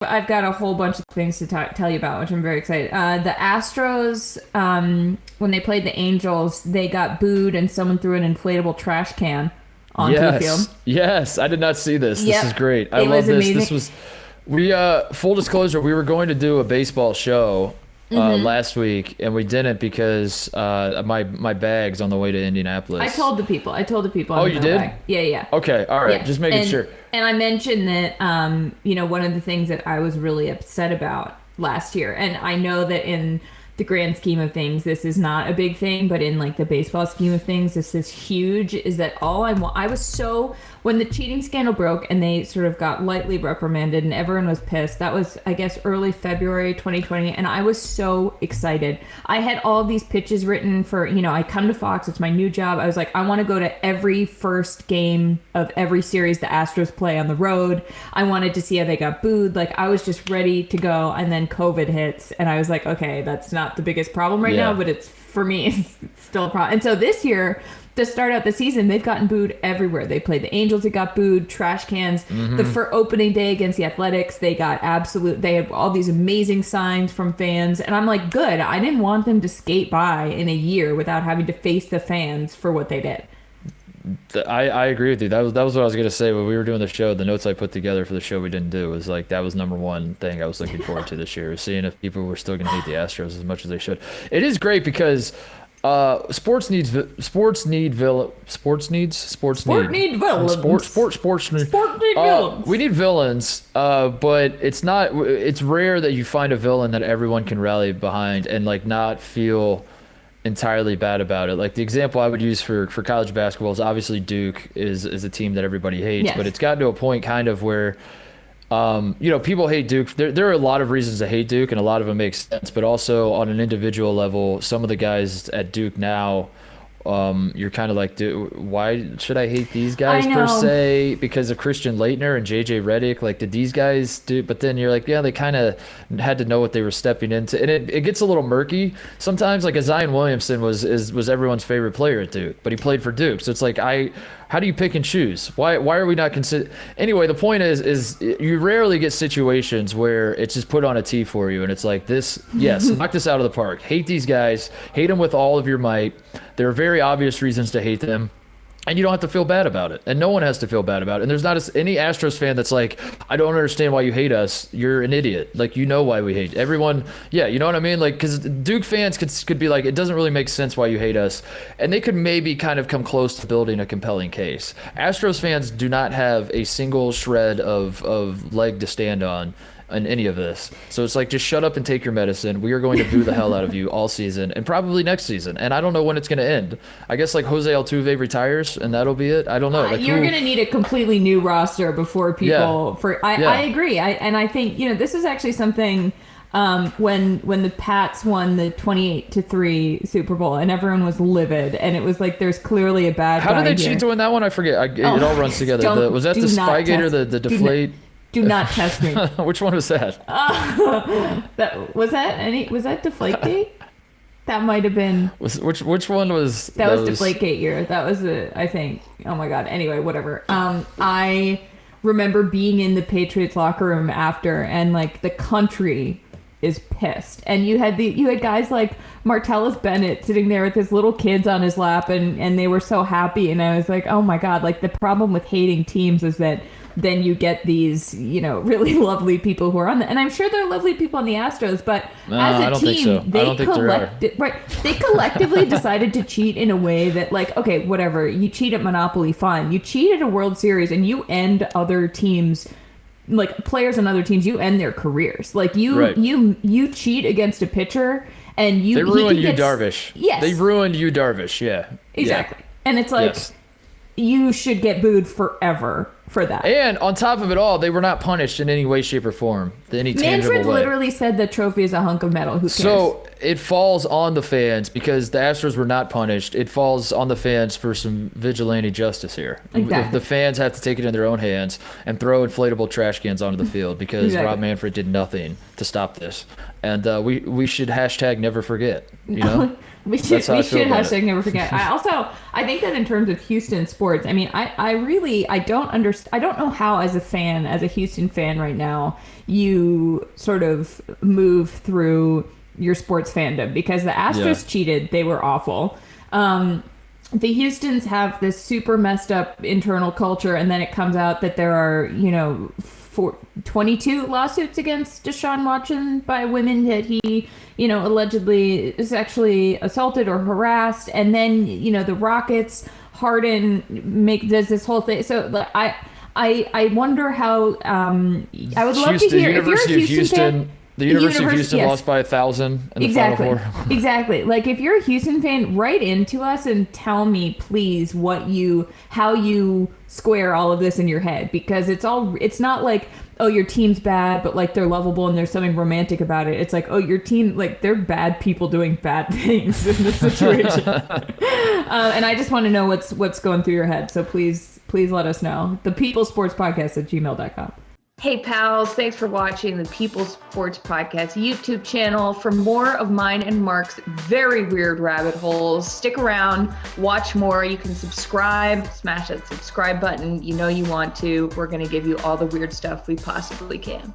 I've got a whole bunch of things to tell you about, which I'm very excited. The Astros, when they played the Angels, they got booed and someone threw an inflatable trash can onto the field. Yes, I did not see this. Yep. This is great. I It love was this. amazing. This was full disclosure, we were going to do a baseball show last week, and we didn't because my bag's on the way to Indianapolis. I told the people. Oh, you did? Bag. Yeah. Okay, all right. Yeah. Just making sure. And I mentioned that, one of the things that I was really upset about last year, and I know that in the grand scheme of things, this is not a big thing, but in like the baseball scheme of things, this is huge, is that I was so, when the cheating scandal broke and they sort of got lightly reprimanded and everyone was pissed, that was, I guess, early February 2020, and I was so excited. I had all these pitches written for, I come to Fox, it's my new job. I was like, I want to go to every first game of every series the Astros play on the road. I wanted to see how they got booed. Like, I was just ready to go, and then COVID hits, and I was like, okay, that's not the biggest problem right now, but it's, for me, it's still a problem. And so this year, to start out the season, they've gotten booed everywhere. They played the Angels, it got booed, trash cans. For opening day against the Athletics, they had all these amazing signs from fans. And I'm like, good. I didn't want them to skate by in a year without having to face the fans for what they did. I agree with you. That was what I was gonna say when we were doing the show. The notes I put together for the show we didn't do was like that was number one thing I was looking forward to this year, was seeing if people were still gonna hate the Astros as much as they should. It is great because sports need villains. We need villains, but it's rare that you find a villain that everyone can rally behind and like not feel entirely bad about it. Like the example I would use for college basketball is obviously Duke is a team that everybody hates, yes. But it's gotten to a point kind of where people hate Duke. There are a lot of reasons to hate Duke, and a lot of them make sense. But also on an individual level, some of the guys at Duke now, you're kind of like, dude, why should I hate these guys per se? Because of Christian Laettner and JJ Redick. Like, did these guys do? But then you're like, yeah, they kind of had to know what they were stepping into, and it gets a little murky sometimes. Like a Zion Williamson was everyone's favorite player at Duke, but he played for Duke, so it's like how do you pick and choose? Why are we not consider? Anyway, the point is you rarely get situations where it's just put on a tee for you, and it's like this. Yes, knock this out of the park. Hate these guys. Hate them with all of your might. There are very obvious reasons to hate them, and you don't have to feel bad about it, and no one has to feel bad about it. And there's not any Astros fan that's like, I don't understand why you hate us. You're an idiot. Like, you know why we hate everyone. Yeah, you know what I mean? Like, because Duke fans could be like, it doesn't really make sense why you hate us, and they could maybe kind of come close to building a compelling case. Astros fans do not have a single shred of leg to stand on in any of this. So it's like, just shut up and take your medicine. We are going to boo the hell out of you all season and probably next season. And I don't know when it's going to end. I guess like Jose Altuve retires and that'll be it. I don't know. Like, you're going to need a completely new roster before people. I agree. I think this is actually something. When the Pats won the 28-3 Super Bowl and everyone was livid, and it was like, there's clearly a bad guy. How did they cheat to win that one? I forget. It all runs together. Was that the Spygate or the Deflate? Do not test me. Which one was that? Was that Deflategate? That might have been. Which one was? That was Deflategate year. That was I think. Oh my God. Anyway, whatever. I remember being in the Patriots locker room after, and like the country is pissed, and you had guys like Martellus Bennett sitting there with his little kids on his lap, and they were so happy, and I was like, oh my God. Like, the problem with hating teams is that then you get these, really lovely people who are on and I'm sure there are lovely people on the Astros, but as a team, they collectively decided to cheat in a way that, like, okay, whatever, you cheat at Monopoly, fine. You cheat at a World Series and you end other teams, like players on other teams, you end their careers. Like, you cheat against a pitcher and they ruined you, Darvish. Yes. They ruined you, Darvish. Yeah. Exactly. Yeah. And it's like, you should get booed forever for that. And on top of it all, they were not punished in any way, shape, or form. Any tangible Manfred way. Literally said the trophy is a hunk of metal. Who cares? So it falls on the fans because the Astros were not punished. It falls on the fans for some vigilante justice here. Exactly. The fans have to take it in their own hands and throw inflatable trash cans onto the field because Rob Manfred did nothing to stop this. And we should hashtag never forget, That's how I feel about hashtag it. never forget. I think that in terms of Houston sports, I mean, I don't understand. I don't know how, as a Houston fan right now, you sort of move through your sports fandom, because the Astros cheated. They were awful. The Houstons have this super messed up internal culture, and then it comes out that there are, 22 lawsuits against Deshaun Watson by women that he, allegedly sexually assaulted or harassed. And then, the Rockets, Harden does this whole thing. So I wonder how, I would love to hear if you're a Houston fan. The University of Houston lost by 1,000 in the Final Four. Exactly. Like, if you're a Houston fan, write into us and tell me, please, how you square all of this in your head, because it's not like, oh, your team's bad, but like they're lovable and there's something romantic about it. It's like, oh, your team, like, they're bad people doing bad things in this situation. And I just want to know what's going through your head. So please let us know. The People Sports Podcast at gmail.com. Hey pals, thanks for watching the People Sports Podcast YouTube channel. For more of mine and Mark's very weird rabbit holes, stick around, watch more. You can subscribe, smash that subscribe button. You know you want to. We're going to give you all the weird stuff we possibly can.